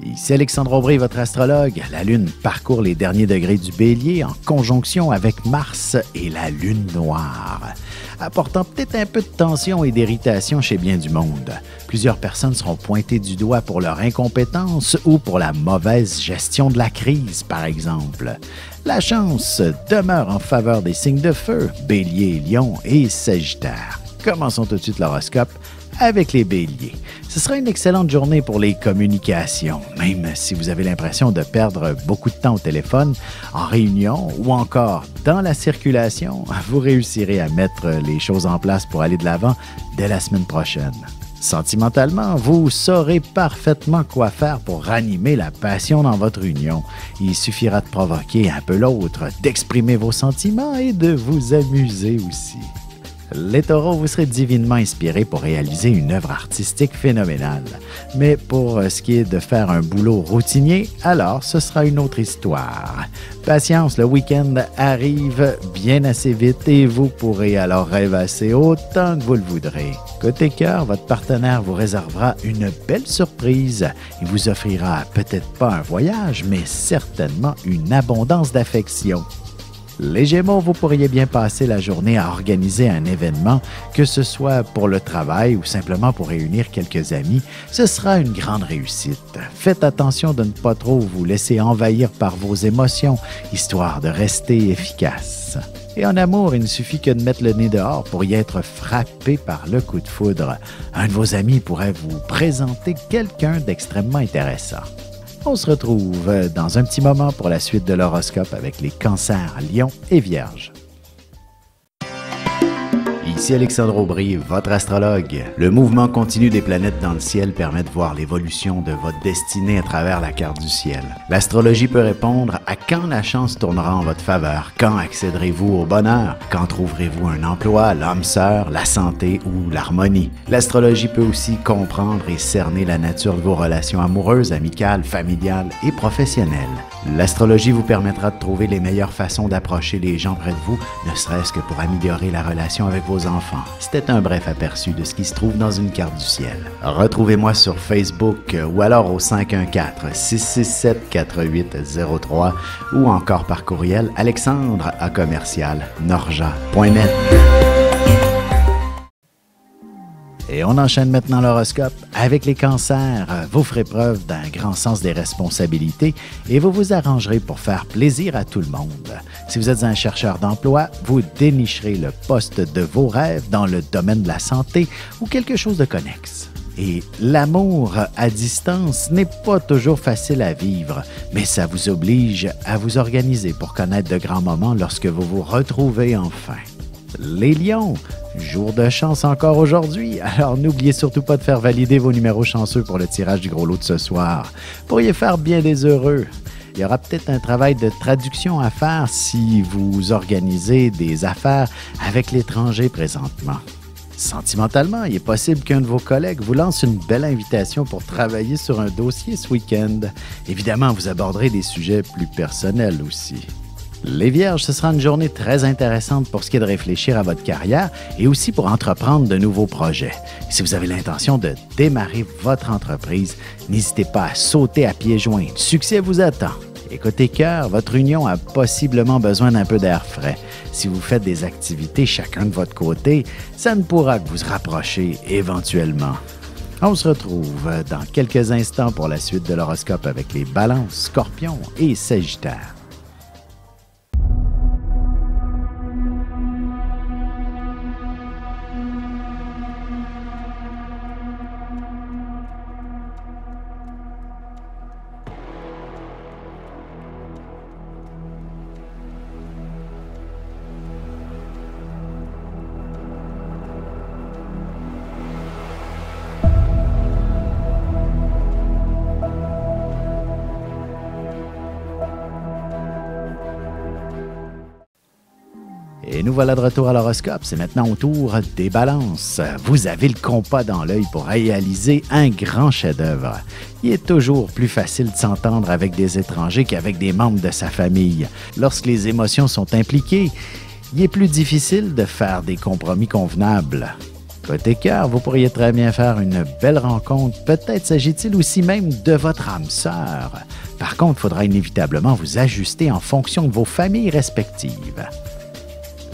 Ici Alexandre Aubry, votre astrologue. La Lune parcourt les derniers degrés du Bélier en conjonction avec Mars et la Lune noire, apportant peut-être un peu de tension et d'irritation chez bien du monde. Plusieurs personnes seront pointées du doigt pour leur incompétence ou pour la mauvaise gestion de la crise, par exemple. La chance demeure en faveur des signes de feu, Bélier, Lion et Sagittaire. Commençons tout de suite l'horoscope avec les Béliers. Ce sera une excellente journée pour les communications, même si vous avez l'impression de perdre beaucoup de temps au téléphone, en réunion ou encore dans la circulation, vous réussirez à mettre les choses en place pour aller de l'avant dès la semaine prochaine. Sentimentalement, vous saurez parfaitement quoi faire pour ranimer la passion dans votre union. Il suffira de provoquer un peu l'autre, d'exprimer vos sentiments et de vous amuser aussi. Les taureaux, vous serez divinement inspirés pour réaliser une œuvre artistique phénoménale. Mais pour ce qui est de faire un boulot routinier, alors ce sera une autre histoire. Patience, le week-end arrive bien assez vite et vous pourrez alors rêvasser autant que vous le voudrez. Côté cœur, votre partenaire vous réservera une belle surprise. Il vous offrira peut-être pas un voyage, mais certainement une abondance d'affection. Les Gémeaux, vous pourriez bien passer la journée à organiser un événement, que ce soit pour le travail ou simplement pour réunir quelques amis. Ce sera une grande réussite. Faites attention de ne pas trop vous laisser envahir par vos émotions, histoire de rester efficace. Et en amour, il ne suffit que de mettre le nez dehors pour y être frappé par le coup de foudre. Un de vos amis pourrait vous présenter quelqu'un d'extrêmement intéressant. On se retrouve dans un petit moment pour la suite de l'horoscope avec les cancers, lions et vierges. Ici Alexandre Aubry, votre astrologue. Le mouvement continu des planètes dans le ciel permet de voir l'évolution de votre destinée à travers la carte du ciel. L'astrologie peut répondre à quand la chance tournera en votre faveur, quand accéderez-vous au bonheur, quand trouverez-vous un emploi, l'âme sœur, la santé ou l'harmonie. L'astrologie peut aussi comprendre et cerner la nature de vos relations amoureuses, amicales, familiales et professionnelles. L'astrologie vous permettra de trouver les meilleures façons d'approcher les gens près de vous, ne serait-ce que pour améliorer la relation avec vos enfants. C'était un bref aperçu de ce qui se trouve dans une carte du ciel. Retrouvez-moi sur Facebook ou alors au 514-667-4803 ou encore par courriel alexandre@norja.net. Et on enchaîne maintenant l'horoscope avec les cancers. Vous ferez preuve d'un grand sens des responsabilités et vous vous arrangerez pour faire plaisir à tout le monde. Si vous êtes un chercheur d'emploi, vous dénicherez le poste de vos rêves dans le domaine de la santé ou quelque chose de connexe. Et l'amour à distance n'est pas toujours facile à vivre, mais ça vous oblige à vous organiser pour connaître de grands moments lorsque vous vous retrouvez enfin. Les lions, jour de chance encore aujourd'hui, alors n'oubliez surtout pas de faire valider vos numéros chanceux pour le tirage du gros lot de ce soir. Vous pourriez faire bien des heureux. Il y aura peut-être un travail de traduction à faire si vous organisez des affaires avec l'étranger présentement. Sentimentalement, il est possible qu'un de vos collègues vous lance une belle invitation pour travailler sur un dossier ce week-end. Évidemment, vous aborderez des sujets plus personnels aussi. Les Vierges, ce sera une journée très intéressante pour ce qui est de réfléchir à votre carrière et aussi pour entreprendre de nouveaux projets. Si vous avez l'intention de démarrer votre entreprise, n'hésitez pas à sauter à pieds joints. Le succès vous attend. Et côté cœur, votre union a possiblement besoin d'un peu d'air frais. Si vous faites des activités chacun de votre côté, ça ne pourra que vous rapprocher éventuellement. On se retrouve dans quelques instants pour la suite de l'horoscope avec les Balances, Scorpions et Sagittaires. Et nous voilà de retour à l'horoscope. C'est maintenant au tour des balances. Vous avez le compas dans l'œil pour réaliser un grand chef-d'œuvre. Il est toujours plus facile de s'entendre avec des étrangers qu'avec des membres de sa famille. Lorsque les émotions sont impliquées, il est plus difficile de faire des compromis convenables. Côté cœur, vous pourriez très bien faire une belle rencontre. Peut-être s'agit-il aussi même de votre âme sœur. Par contre, il faudra inévitablement vous ajuster en fonction de vos familles respectives.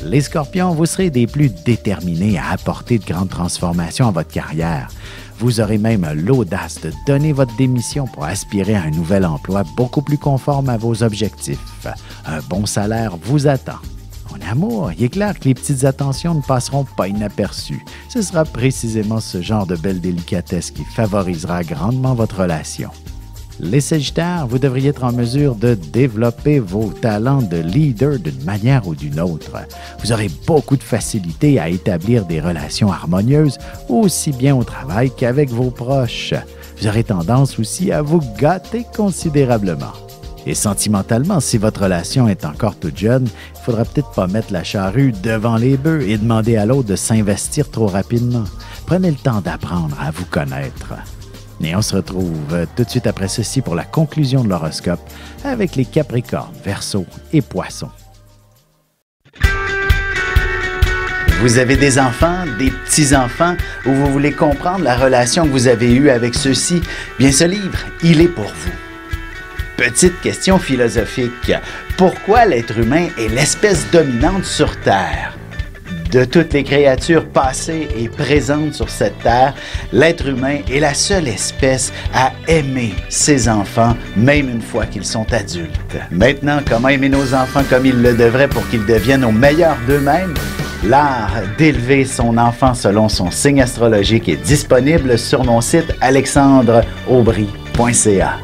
Les Scorpions, vous serez des plus déterminés à apporter de grandes transformations à votre carrière. Vous aurez même l'audace de donner votre démission pour aspirer à un nouvel emploi beaucoup plus conforme à vos objectifs. Un bon salaire vous attend. En amour, il est clair que les petites attentions ne passeront pas inaperçues. Ce sera précisément ce genre de belle délicatesse qui favorisera grandement votre relation. Les Sagittaires, vous devriez être en mesure de développer vos talents de leader d'une manière ou d'une autre. Vous aurez beaucoup de facilité à établir des relations harmonieuses, aussi bien au travail qu'avec vos proches. Vous aurez tendance aussi à vous gâter considérablement. Et sentimentalement, si votre relation est encore toute jeune, il ne faudra peut-être pas mettre la charrue devant les bœufs et demander à l'autre de s'investir trop rapidement. Prenez le temps d'apprendre à vous connaître. Et on se retrouve tout de suite après ceci pour la conclusion de l'horoscope avec les Capricornes, Verseaux et Poissons. Vous avez des enfants, des petits-enfants, ou vous voulez comprendre la relation que vous avez eue avec ceux-ci? Bien, ce livre, il est pour vous. Petite question philosophique. Pourquoi l'être humain est l'espèce dominante sur Terre? De toutes les créatures passées et présentes sur cette terre, l'être humain est la seule espèce à aimer ses enfants, même une fois qu'ils sont adultes. Maintenant, comment aimer nos enfants comme ils le devraient pour qu'ils deviennent au meilleur d'eux-mêmes? L'art d'élever son enfant selon son signe astrologique est disponible sur mon site alexandreaubry.ca.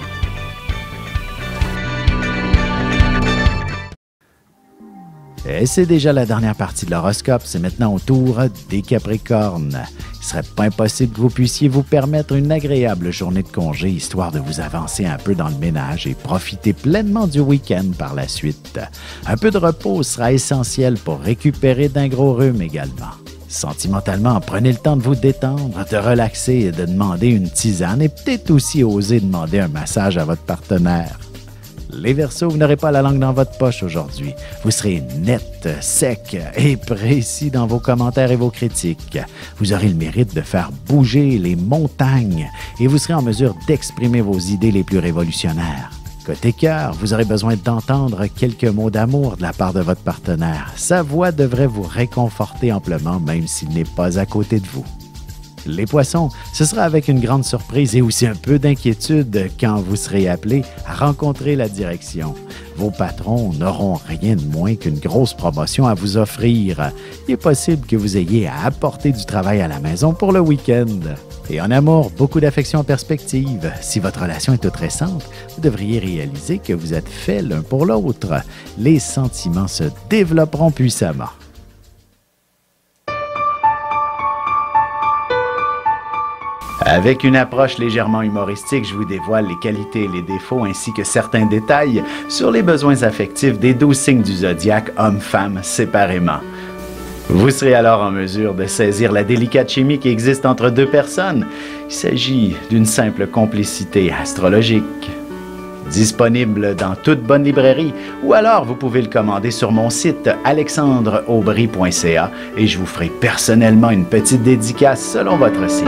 Et c'est déjà la dernière partie de l'horoscope, c'est maintenant au tour des Capricornes. Il ne serait pas impossible que vous puissiez vous permettre une agréable journée de congé, histoire de vous avancer un peu dans le ménage et profiter pleinement du week-end par la suite. Un peu de repos sera essentiel pour récupérer d'un gros rhume également. Sentimentalement, prenez le temps de vous détendre, de relaxer et de demander une tisane et peut-être aussi oser demander un massage à votre partenaire. Les Verseaux, vous n'aurez pas la langue dans votre poche aujourd'hui. Vous serez net, sec et précis dans vos commentaires et vos critiques. Vous aurez le mérite de faire bouger les montagnes et vous serez en mesure d'exprimer vos idées les plus révolutionnaires. Côté cœur, vous aurez besoin d'entendre quelques mots d'amour de la part de votre partenaire. Sa voix devrait vous réconforter amplement, même s'il n'est pas à côté de vous. Les Poissons, ce sera avec une grande surprise et aussi un peu d'inquiétude quand vous serez appelé à rencontrer la direction. Vos patrons n'auront rien de moins qu'une grosse promotion à vous offrir. Il est possible que vous ayez à apporter du travail à la maison pour le week-end. Et en amour, beaucoup d'affection en perspective. Si votre relation est toute récente, vous devriez réaliser que vous êtes faits l'un pour l'autre. Les sentiments se développeront puissamment. Avec une approche légèrement humoristique, je vous dévoile les qualités et les défauts ainsi que certains détails sur les besoins affectifs des 12 signes du zodiaque, hommes-femmes, séparément. Vous serez alors en mesure de saisir la délicate chimie qui existe entre deux personnes. Il s'agit d'une simple complicité astrologique. Disponible dans toute bonne librairie ou alors vous pouvez le commander sur mon site alexandreaubry.ca et je vous ferai personnellement une petite dédicace selon votre signe.